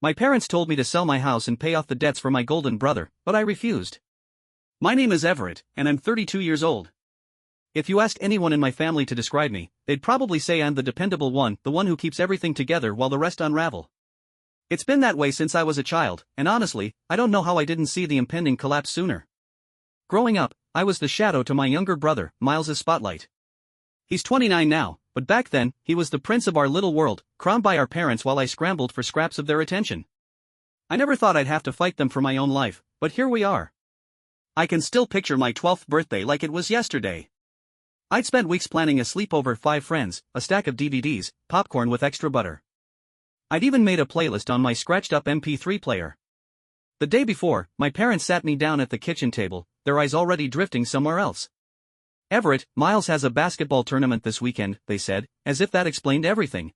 My parents told me to sell my house and pay off the debts for my golden brother, but I refused. My name is Everett, and I'm 32 years old. If you asked anyone in my family to describe me, they'd probably say I'm the dependable one, the one who keeps everything together while the rest unravel. It's been that way since I was a child, and honestly, I don't know how I didn't see the impending collapse sooner. Growing up, I was the shadow to my younger brother, Miles's spotlight. He's 29 now, but back then, he was the prince of our little world, crowned by our parents while I scrambled for scraps of their attention. I never thought I'd have to fight them for my own life, but here we are. I can still picture my 12th birthday like it was yesterday. I'd spent weeks planning a sleepover, 5 friends, a stack of DVDs, popcorn with extra butter. I'd even made a playlist on my scratched-up MP3 player. The day before, my parents sat me down at the kitchen table, their eyes already drifting somewhere else. "Everett, Miles has a basketball tournament this weekend," they said, as if that explained everything.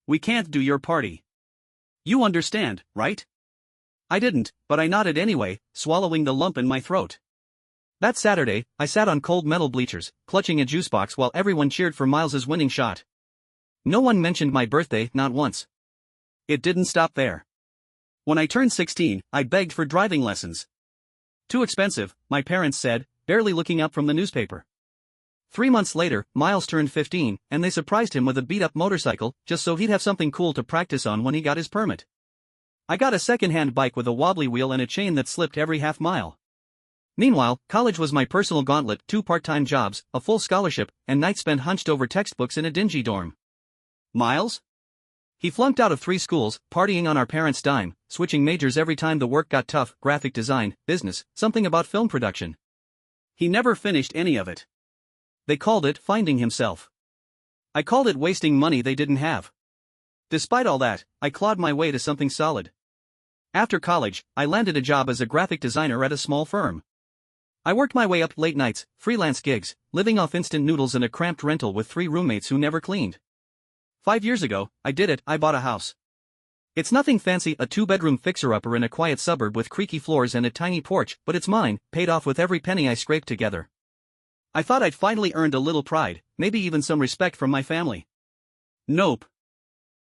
"We can't do your party. You understand, right?" I didn't, but I nodded anyway, swallowing the lump in my throat. That Saturday, I sat on cold metal bleachers, clutching a juice box while everyone cheered for Miles's winning shot. No one mentioned my birthday, not once. It didn't stop there. When I turned 16, I begged for driving lessons. "Too expensive," my parents said, barely looking up from the newspaper. 3 months later, Miles turned 15, and they surprised him with a beat-up motorcycle, just so he'd have something cool to practice on when he got his permit. I got a second-hand bike with a wobbly wheel and a chain that slipped every half mile. Meanwhile, college was my personal gauntlet, 2 part-time jobs, a full scholarship, and nights spent hunched over textbooks in a dingy dorm. Miles? He flunked out of 3 schools, partying on our parents' dime, switching majors every time the work got tough, graphic design, business, something about film production. He never finished any of it. They called it finding himself. I called it wasting money they didn't have. Despite all that, I clawed my way to something solid. After college, I landed a job as a graphic designer at a small firm. I worked my way up late nights, freelance gigs, living off instant noodles in a cramped rental with 3 roommates who never cleaned. 5 years ago, I did it. I bought a house. It's nothing fancy, a 2-bedroom fixer-upper in a quiet suburb with creaky floors and a tiny porch, but it's mine, paid off with every penny I scraped together. I thought I'd finally earned a little pride, maybe even some respect from my family. Nope.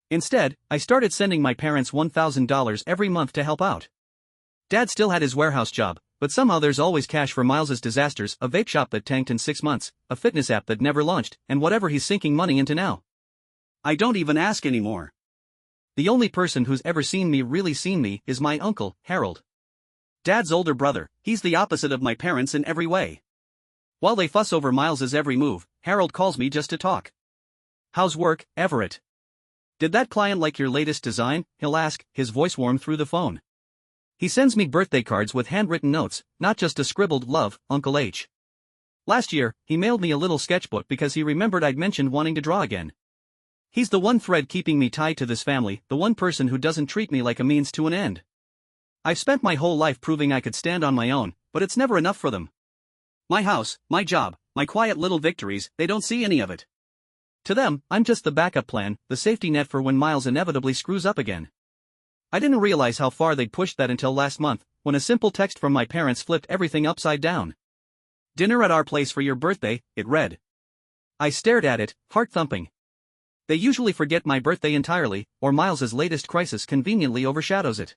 Instead, I started sending my parents $1,000 every month to help out. Dad still had his warehouse job, but somehow there's always cash for Miles's disasters, a vape shop that tanked in 6 months, a fitness app that never launched, and whatever he's sinking money into now. I don't even ask anymore. The only person who's ever really seen me, is my uncle, Harold. Dad's older brother. He's the opposite of my parents in every way. While they fuss over Miles's every move, Harold calls me just to talk. "How's work, Everett? Did that client like your latest design?" he'll ask, his voice warm through the phone. He sends me birthday cards with handwritten notes, not just a scribbled "Love, Uncle H." Last year, he mailed me a little sketchbook because he remembered I'd mentioned wanting to draw again. He's the one thread keeping me tied to this family, the one person who doesn't treat me like a means to an end. I've spent my whole life proving I could stand on my own, but it's never enough for them. My house, my job, my quiet little victories, they don't see any of it. To them, I'm just the backup plan, the safety net for when Miles inevitably screws up again. I didn't realize how far they'd pushed that until last month, when a simple text from my parents flipped everything upside down. "Dinner at our place for your birthday," it read. I stared at it, heart thumping. They usually forget my birthday entirely, or Miles's latest crisis conveniently overshadows it.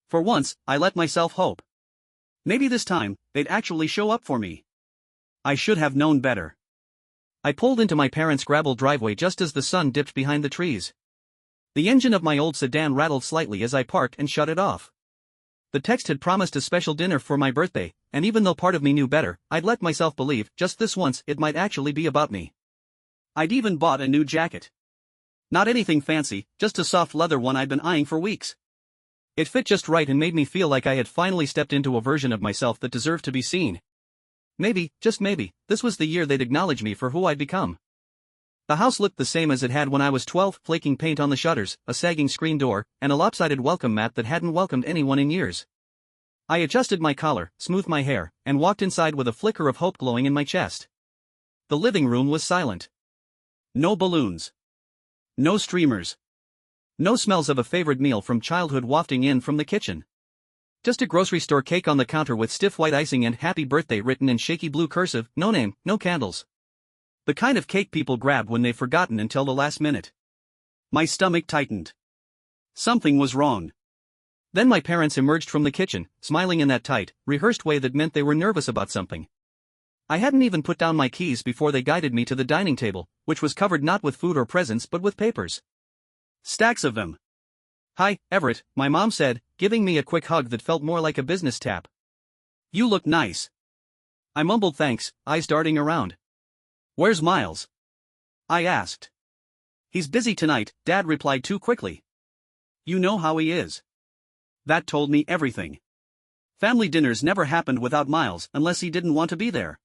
For once, I let myself hope. Maybe this time, they'd actually show up for me. I should have known better. I pulled into my parents' gravel driveway just as the sun dipped behind the trees. The engine of my old sedan rattled slightly as I parked and shut it off. The text had promised a special dinner for my birthday, and even though part of me knew better, I'd let myself believe, just this once, it might actually be about me. I'd even bought a new jacket. Not anything fancy, just a soft leather one I'd been eyeing for weeks. It fit just right and made me feel like I had finally stepped into a version of myself that deserved to be seen. Maybe, just maybe, this was the year they'd acknowledge me for who I'd become. The house looked the same as it had when I was 12, flaking paint on the shutters, a sagging screen door, and a lopsided welcome mat that hadn't welcomed anyone in years. I adjusted my collar, smoothed my hair, and walked inside with a flicker of hope glowing in my chest. The living room was silent. No balloons. No streamers. No smells of a favorite meal from childhood wafting in from the kitchen. Just a grocery store cake on the counter with stiff white icing and "Happy Birthday" written in shaky blue cursive, no name, no candles. The kind of cake people grab when they've forgotten until the last minute. My stomach tightened. Something was wrong. Then my parents emerged from the kitchen, smiling in that tight, rehearsed way that meant they were nervous about something. I hadn't even put down my keys before they guided me to the dining table, which was covered not with food or presents but with papers. Stacks of them. "Hi, Everett," my mom said, giving me a quick hug that felt more like a business tap. "You look nice." I mumbled thanks, eyes darting around. "Where's Miles?" I asked. "He's busy tonight," Dad replied too quickly. "You know how he is." That told me everything. Family dinners never happened without Miles unless he didn't want to be there.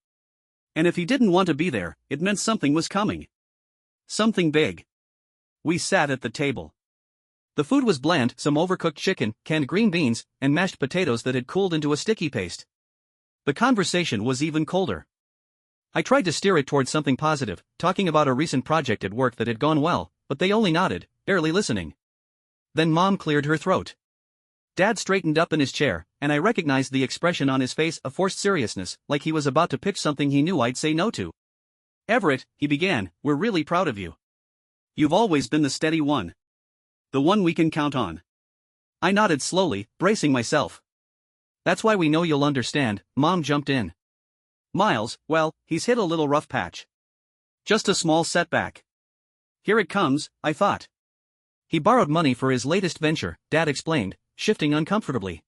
And if he didn't want to be there, it meant something was coming. Something big. We sat at the table. The food was bland, some overcooked chicken, canned green beans, and mashed potatoes that had cooled into a sticky paste. The conversation was even colder. I tried to steer it towards something positive, talking about a recent project at work that had gone well, but they only nodded, barely listening. Then Mom cleared her throat. Dad straightened up in his chair, and I recognized the expression on his face, a forced seriousness, like he was about to pitch something he knew I'd say no to. "Everett," he began, "we're really proud of you. You've always been the steady one. The one we can count on." I nodded slowly, bracing myself. "That's why we know you'll understand," Mom jumped in. "Miles, well, he's hit a little rough patch. Just a small setback. Here it comes," I thought. "He borrowed money for his latest venture," Dad explained, shifting uncomfortably.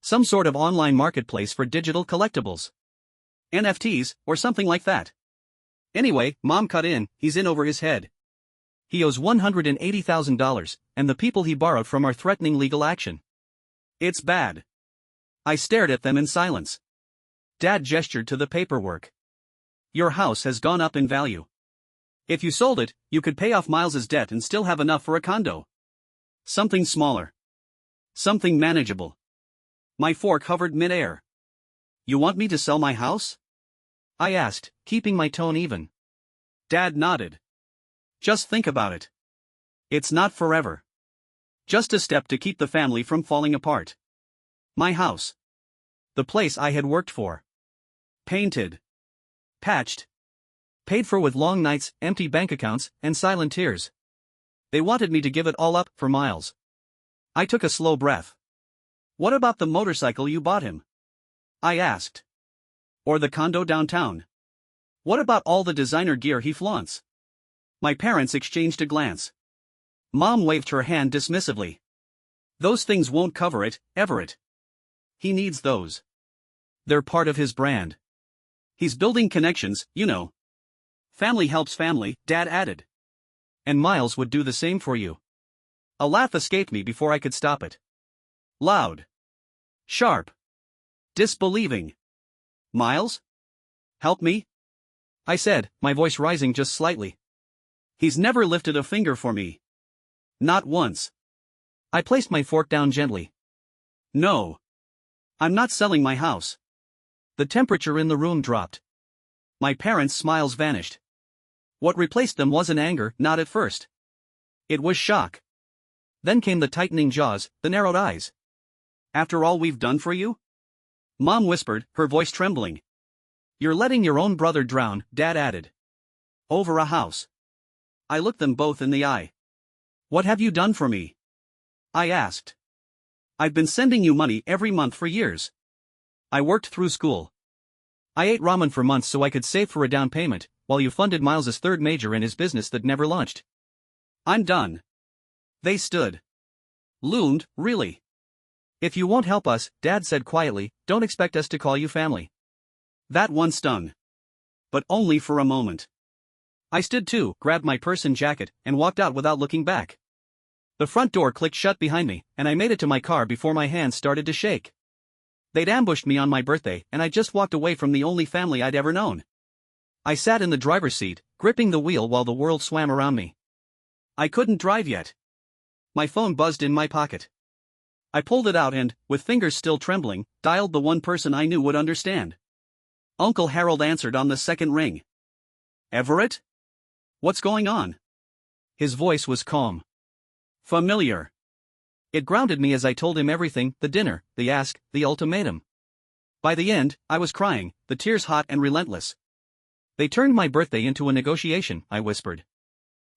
"Some sort of online marketplace for digital collectibles. NFTs, or something like that. Anyway," Mom cut in, "he's in over his head. He owes $180,000, and the people he borrowed from are threatening legal action. It's bad." I stared at them in silence. Dad gestured to the paperwork. "Your house has gone up in value. If you sold it, you could pay off Miles's debt and still have enough for a condo. Something smaller. Something manageable." My fork hovered mid-air. "You want me to sell my house?" I asked, keeping my tone even. Dad nodded. "Just think about it. It's not forever. Just a step to keep the family from falling apart. My house. The place I had worked for. Painted. Patched. Paid for with long nights, empty bank accounts, and silent tears. They wanted me to give it all up for Miles." I took a slow breath. "What about the motorcycle you bought him?" I asked. "Or the condo downtown? What about all the designer gear he flaunts?" My parents exchanged a glance. Mom waved her hand dismissively. "Those things won't cover it, Everett. He needs those. They're part of his brand. He's building connections, you know. Family helps family," Dad added. "And Miles would do the same for you." A laugh escaped me before I could stop it. Loud. Sharp. Disbelieving. "Miles? Help me?" I said, my voice rising just slightly. "He's never lifted a finger for me. Not once." I placed my fork down gently. "No. I'm not selling my house." The temperature in the room dropped. My parents' smiles vanished. What replaced them wasn't anger, not at first. It was shock. Then came the tightening jaws, the narrowed eyes. "After all we've done for you?" Mom whispered, her voice trembling. "You're letting your own brother drown," Dad added. "Over a house." I looked them both in the eye. "What have you done for me?" I asked. "I've been sending you money every month for years. I worked through school. I ate ramen for months so I could save for a down payment, while you funded Miles's third major in his business that never launched. I'm done." They stood. Loomed, really. "If you won't help us," Dad said quietly, "don't expect us to call you family." That one stung. But only for a moment. I stood too, grabbed my purse and jacket, and walked out without looking back. The front door clicked shut behind me, and I made it to my car before my hands started to shake. They'd ambushed me on my birthday, and I just walked away from the only family I'd ever known. I sat in the driver's seat, gripping the wheel while the world swam around me. I couldn't drive yet. My phone buzzed in my pocket. I pulled it out and, with fingers still trembling, dialed the one person I knew would understand. Uncle Harold answered on the second ring. "Everett? What's going on?" His voice was calm. Familiar. It grounded me as I told him everything, the dinner, the ask, the ultimatum. By the end, I was crying, the tears hot and relentless. "They turned my birthday into a negotiation," I whispered.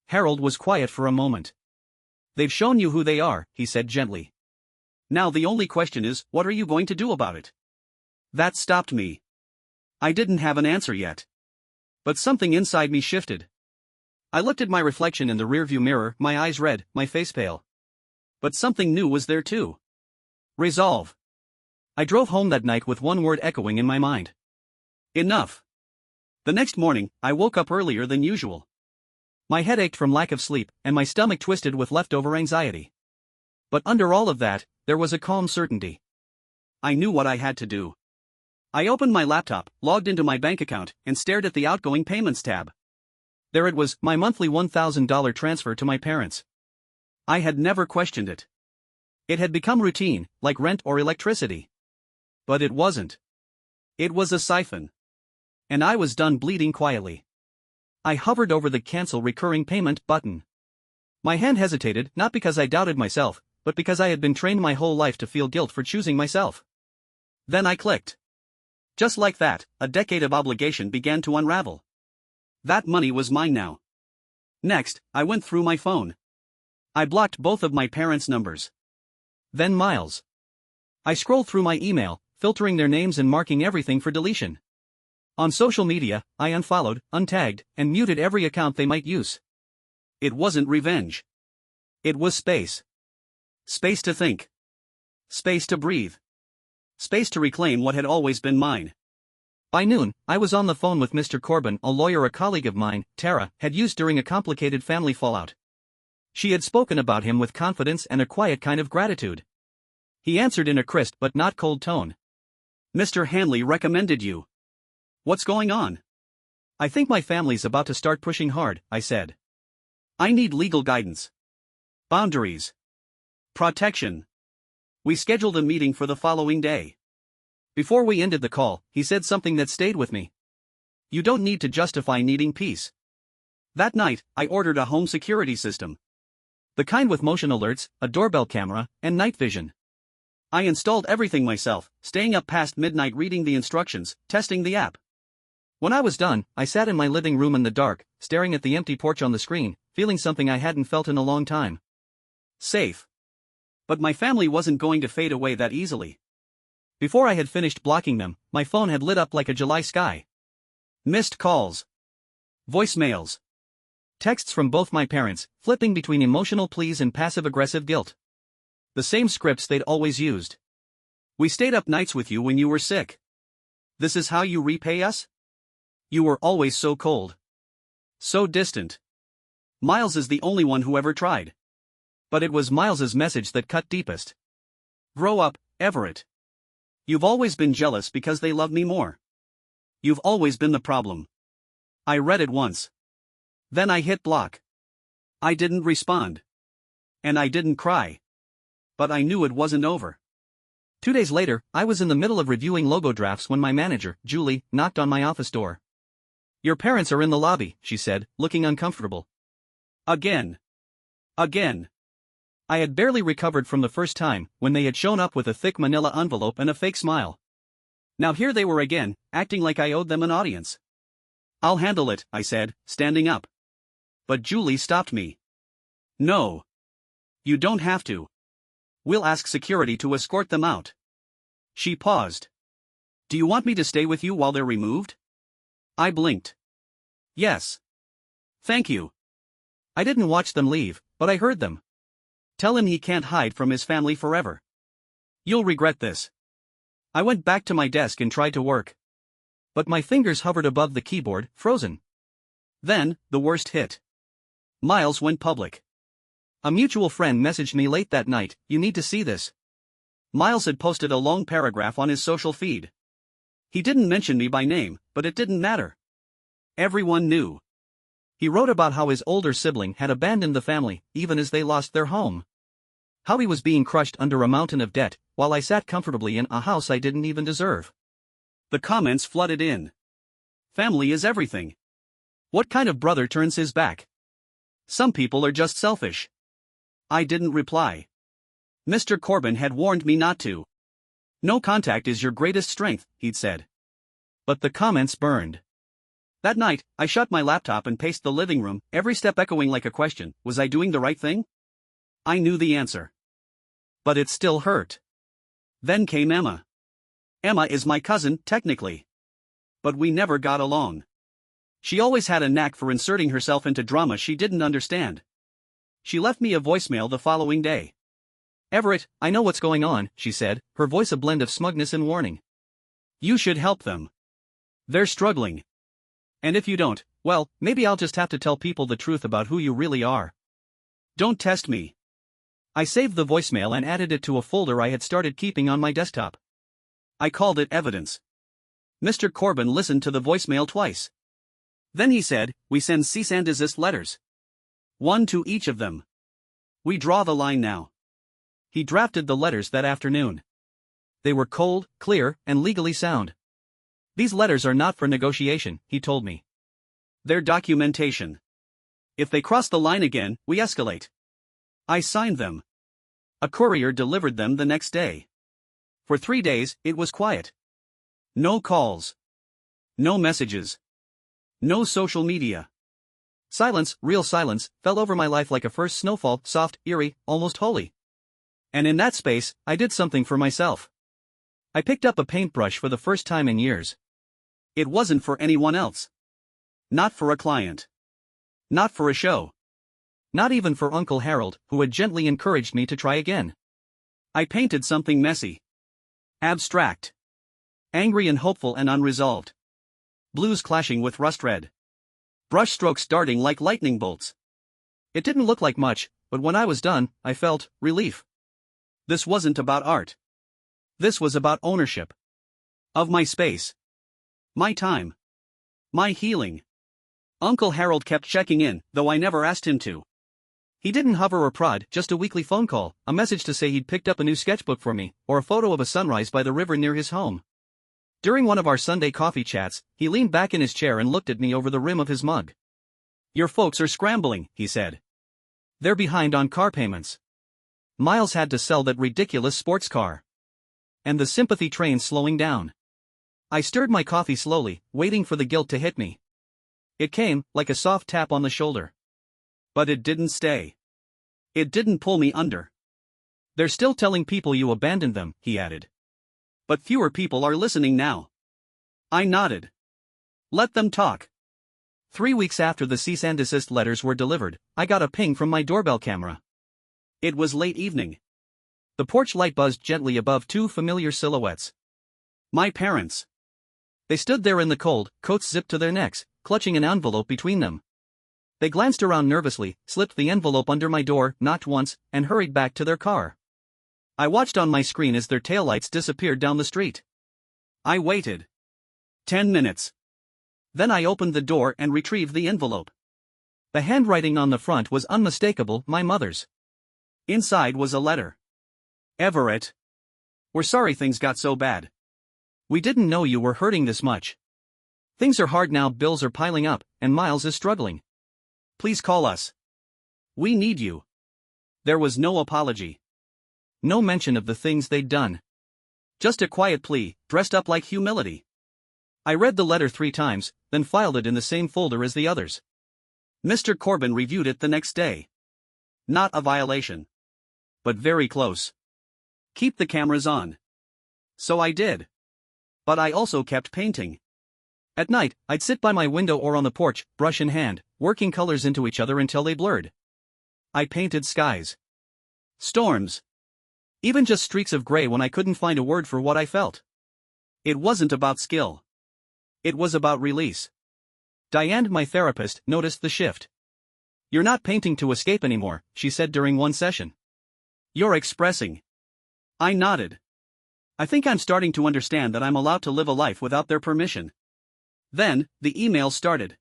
Harold was quiet for a moment. They've shown you who they are, he said gently. Now the only question is, what are you going to do about it? That stopped me. I didn't have an answer yet. But something inside me shifted. I looked at my reflection in the rearview mirror, my eyes red, my face pale. But something new was there too. Resolve. I drove home that night with one word echoing in my mind. Enough. The next morning, I woke up earlier than usual. My head ached from lack of sleep, and my stomach twisted with leftover anxiety. But under all of that, there was a calm certainty. I knew what I had to do. I opened my laptop, logged into my bank account, and stared at the outgoing payments tab. There it was, my monthly $1,000 transfer to my parents. I had never questioned it. It had become routine, like rent or electricity. But it wasn't. It was a siphon. And I was done bleeding quietly. I hovered over the cancel recurring payment button. My hand hesitated, not because I doubted myself, but because I had been trained my whole life to feel guilt for choosing myself. Then I clicked. Just like that, a decade of obligation began to unravel. That money was mine now. Next, I went through my phone. I blocked both of my parents' numbers. Then Miles. I scrolled through my email, filtering their names and marking everything for deletion. On social media, I unfollowed, untagged, and muted every account they might use. It wasn't revenge. It was space. Space to think. Space to breathe. Space to reclaim what had always been mine. By noon, I was on the phone with Mr. Corbin, a lawyer a colleague of mine, Tara, had used during a complicated family fallout. She had spoken about him with confidence and a quiet kind of gratitude. He answered in a crisp but not cold tone. Mr. Hanley recommended you. What's going on? I think my family's about to start pushing hard, I said. I need legal guidance. Boundaries. Protection. We scheduled a meeting for the following day. Before we ended the call, he said something that stayed with me. You don't need to justify needing peace. That night, I ordered a home security system. The kind with motion alerts, a doorbell camera, and night vision. I installed everything myself, staying up past midnight reading the instructions, testing the app. When I was done, I sat in my living room in the dark, staring at the empty porch on the screen, feeling something I hadn't felt in a long time. Safe. But my family wasn't going to fade away that easily. Before I had finished blocking them, my phone had lit up like a July sky. Missed calls. Voicemails. Texts from both my parents, flipping between emotional pleas and passive-aggressive guilt. The same scripts they'd always used. We stayed up nights with you when you were sick. This is how you repay us? You were always so cold. So distant. Miles is the only one who ever tried. But it was Miles's message that cut deepest. Grow up, Everett. You've always been jealous because they love me more. You've always been the problem. I read it once. Then I hit block. I didn't respond. And I didn't cry. But I knew it wasn't over. 2 days later, I was in the middle of reviewing logo drafts when my manager, Julie, knocked on my office door. Your parents are in the lobby, she said, looking uncomfortable. Again. Again. I had barely recovered from the first time, when they had shown up with a thick manila envelope and a fake smile. Now here they were again, acting like I owed them an audience. I'll handle it, I said, standing up. But Julie stopped me. No. You don't have to. We'll ask security to escort them out. She paused. Do you want me to stay with you while they're removed? I blinked. Yes. Thank you. I didn't watch them leave, but I heard them. Tell him he can't hide from his family forever. You'll regret this. I went back to my desk and tried to work. But my fingers hovered above the keyboard, frozen. Then, the worst hit. Miles went public. A mutual friend messaged me late that night, you need to see this. Miles had posted a long paragraph on his social feed. He didn't mention me by name, but it didn't matter. Everyone knew. He wrote about how his older sibling had abandoned the family, even as they lost their home. How he was being crushed under a mountain of debt, while I sat comfortably in a house I didn't even deserve. The comments flooded in. Family is everything. What kind of brother turns his back? Some people are just selfish. I didn't reply. Mr. Corbin had warned me not to. No contact is your greatest strength, he'd said. But the comments burned. That night, I shut my laptop and paced the living room, every step echoing like a question, was I doing the right thing? I knew the answer. But it still hurt. Then came Emma. Emma is my cousin, technically. But we never got along. She always had a knack for inserting herself into drama she didn't understand. She left me a voicemail the following day. "Everett, I know what's going on," she said, her voice a blend of smugness and warning. "You should help them. They're struggling. And if you don't, well, maybe I'll just have to tell people the truth about who you really are. Don't test me." I saved the voicemail and added it to a folder I had started keeping on my desktop. I called it Evidence. Mr. Corbin listened to the voicemail twice. Then he said, "We send cease and desist letters. 1 to each of them. We draw the line now." He drafted the letters that afternoon. They were cold, clear, and legally sound. "These letters are not for negotiation," he told me. "They're documentation. If they cross the line again, we escalate." I signed them. A courier delivered them the next day. For 3 days, it was quiet. No calls. No messages. No social media. Silence, real silence, fell over my life like a first snowfall, soft, eerie, almost holy. And in that space, I did something for myself. I picked up a paintbrush for the first time in years. It wasn't for anyone else. Not for a client. Not for a show. Not even for Uncle Harold, who had gently encouraged me to try again. I painted something messy. Abstract. Angry and hopeful and unresolved. Blues clashing with rust red. Brushstrokes darting like lightning bolts. It didn't look like much, but when I was done, I felt relief. This wasn't about art. This was about ownership. Of my space. My time. My healing. Uncle Harold kept checking in, though I never asked him to. He didn't hover or prod, just a weekly phone call, a message to say he'd picked up a new sketchbook for me, or a photo of a sunrise by the river near his home. During one of our Sunday coffee chats, he leaned back in his chair and looked at me over the rim of his mug. "Your folks are scrambling," he said. "They're behind on car payments. Miles had to sell that ridiculous sports car. And the sympathy train's slowing down." I stirred my coffee slowly, waiting for the guilt to hit me. It came, like a soft tap on the shoulder. But it didn't stay. It didn't pull me under. "They're still telling people you abandoned them," he added. "But fewer people are listening now." I nodded. "Let them talk." 3 weeks after the cease and desist letters were delivered, I got a ping from my doorbell camera. It was late evening. The porch light buzzed gently above 2 familiar silhouettes. My parents. They stood there in the cold, coats zipped to their necks, clutching an envelope between them. They glanced around nervously, slipped the envelope under my door, knocked once, and hurried back to their car. I watched on my screen as their taillights disappeared down the street. I waited. 10 minutes. Then I opened the door and retrieved the envelope. The handwriting on the front was unmistakable, my mother's. Inside was a letter. "Everett. We're sorry things got so bad. We didn't know you were hurting this much. Things are hard now, bills are piling up, and Miles is struggling. Please call us. We need you." There was no apology. No mention of the things they'd done. Just a quiet plea, dressed up like humility. I read the letter 3 times, then filed it in the same folder as the others. Mr. Corbin reviewed it the next day. Not a violation. But very close. "Keep the cameras on." So I did. But I also kept painting. At night, I'd sit by my window or on the porch, brush in hand, working colors into each other until they blurred. I painted skies. Storms. Even just streaks of gray when I couldn't find a word for what I felt. It wasn't about skill. It was about release. Diane, my therapist, noticed the shift. "You're not painting to escape anymore," she said during one session. "You're expressing." I nodded. "I think I'm starting to understand that I'm allowed to live a life without their permission." Then, the email started.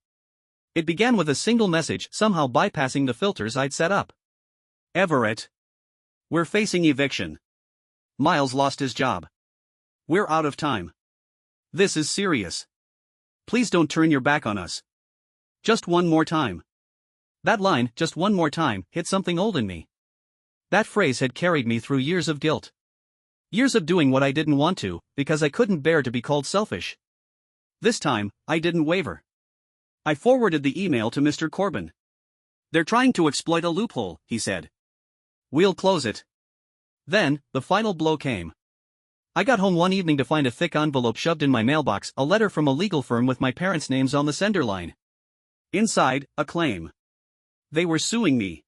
It began with a single message, somehow bypassing the filters I'd set up. "Everett. We're facing eviction. Miles lost his job. We're out of time. This is serious. Please don't turn your back on us. Just one more time." That line, "just one more time," hit something old in me. That phrase had carried me through years of guilt. Years of doing what I didn't want to, because I couldn't bear to be called selfish. This time, I didn't waver. I forwarded the email to Mr. Corbin. "They're trying to exploit a loophole," he said. We'll close it. Then, the final blow came. I got home one evening to find a thick envelope shoved in my mailbox, a letter from a legal firm with my parents' names on the sender line. Inside, a claim. They were suing me.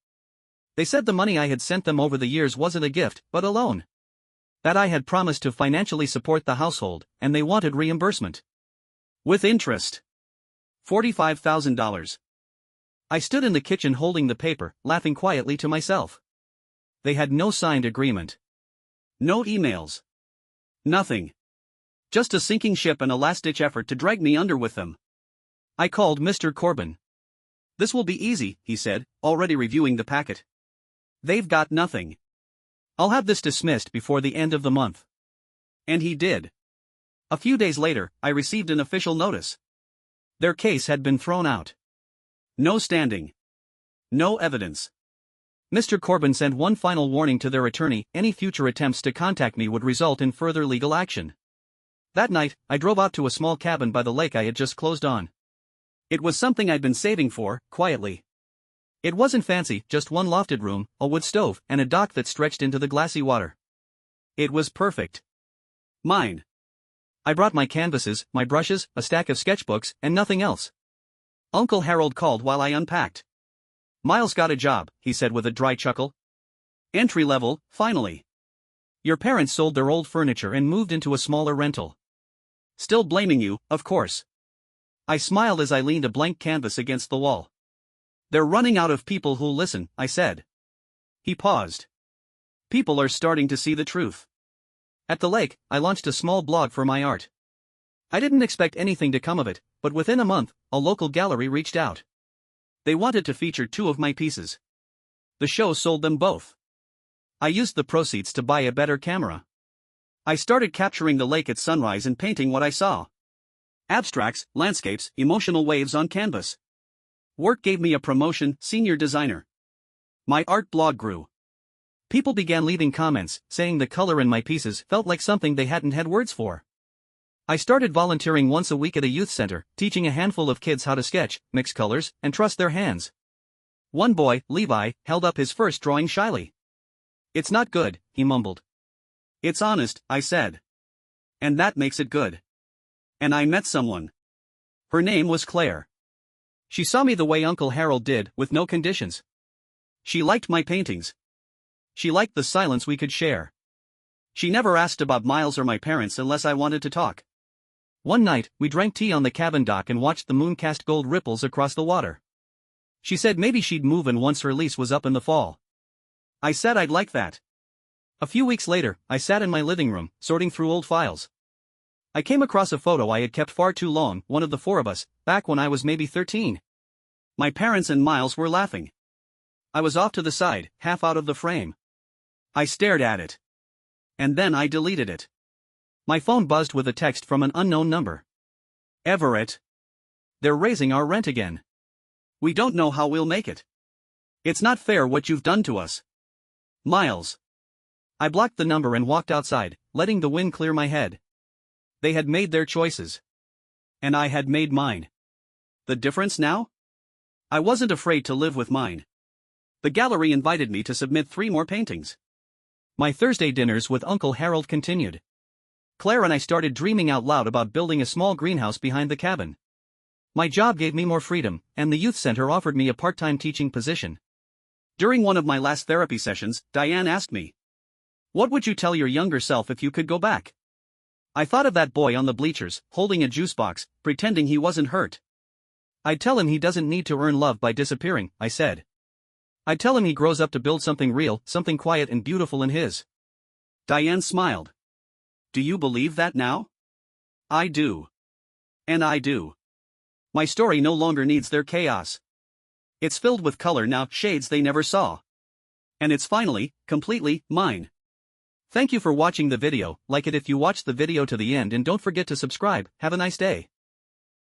They said the money I had sent them over the years wasn't a gift, but a loan. That I had promised to financially support the household, and they wanted reimbursement. With interest. $45,000. I stood in the kitchen holding the paper, laughing quietly to myself. They had no signed agreement. No emails. Nothing. Just a sinking ship and a last-ditch effort to drag me under with them. I called Mr. Corbin. This will be easy, he said, already reviewing the packet. They've got nothing. I'll have this dismissed before the end of the month. And he did. A few days later, I received an official notice. Their case had been thrown out. No standing. No evidence. Mr. Corbin sent one final warning to their attorney: any future attempts to contact me would result in further legal action. That night, I drove out to a small cabin by the lake I had just closed on. It was something I'd been saving for, quietly. It wasn't fancy, just one lofted room, a wood stove, and a dock that stretched into the glassy water. It was perfect. Mine. I brought my canvases, my brushes, a stack of sketchbooks, and nothing else. Uncle Harold called while I unpacked. "Miles got a job," he said with a dry chuckle. "Entry level, finally. Your parents sold their old furniture and moved into a smaller rental. Still blaming you, of course." I smiled as I leaned a blank canvas against the wall. "They're running out of people who'll listen," I said. He paused. "People are starting to see the truth." At the lake, I launched a small blog for my art. I didn't expect anything to come of it, but within a month, a local gallery reached out. They wanted to feature 2 of my pieces. The show sold them both. I used the proceeds to buy a better camera. I started capturing the lake at sunrise and painting what I saw. Abstracts, landscapes, emotional waves on canvas. Work gave me a promotion: senior designer. My art blog grew. People began leaving comments, saying the color in my pieces felt like something they hadn't had words for. I started volunteering once a week at a youth center, teaching a handful of kids how to sketch, mix colors, and trust their hands. One boy, Levi, held up his first drawing shyly. "It's not good," he mumbled. "It's honest," I said. "And that makes it good." And I met someone. Her name was Claire. She saw me the way Uncle Harold did, with no conditions. She liked my paintings. She liked the silence we could share. She never asked about Miles or my parents unless I wanted to talk. One night, we drank tea on the cabin dock and watched the moon cast gold ripples across the water. She said maybe she'd move in once her lease was up in the fall. I said I'd like that. A few weeks later, I sat in my living room, sorting through old files. I came across a photo I had kept far too long, one of the 4 of us, back when I was maybe 13. My parents and Miles were laughing. I was off to the side, half out of the frame. I stared at it. And then I deleted it. My phone buzzed with a text from an unknown number. "Everett. They're raising our rent again. We don't know how we'll make it. It's not fair what you've done to us. Miles." I blocked the number and walked outside, letting the wind clear my head. They had made their choices. And I had made mine. The difference now? I wasn't afraid to live with mine. The gallery invited me to submit 3 more paintings. My Thursday dinners with Uncle Harold continued. Claire and I started dreaming out loud about building a small greenhouse behind the cabin. My job gave me more freedom, and the youth center offered me a part-time teaching position. During one of my last therapy sessions, Diane asked me, "What would you tell your younger self if you could go back?" I thought of that boy on the bleachers, holding a juice box, pretending he wasn't hurt. "I'd tell him he doesn't need to earn love by disappearing," I said. "I'd tell him he grows up to build something real, something quiet and beautiful in his." Diane smiled. "Do you believe that now?" "I do. And I do. My story no longer needs their chaos. It's filled with color now, shades they never saw. And it's finally, completely, mine." Thank you for watching the video. Like it if you watched the video to the end and don't forget to subscribe. Have a nice day.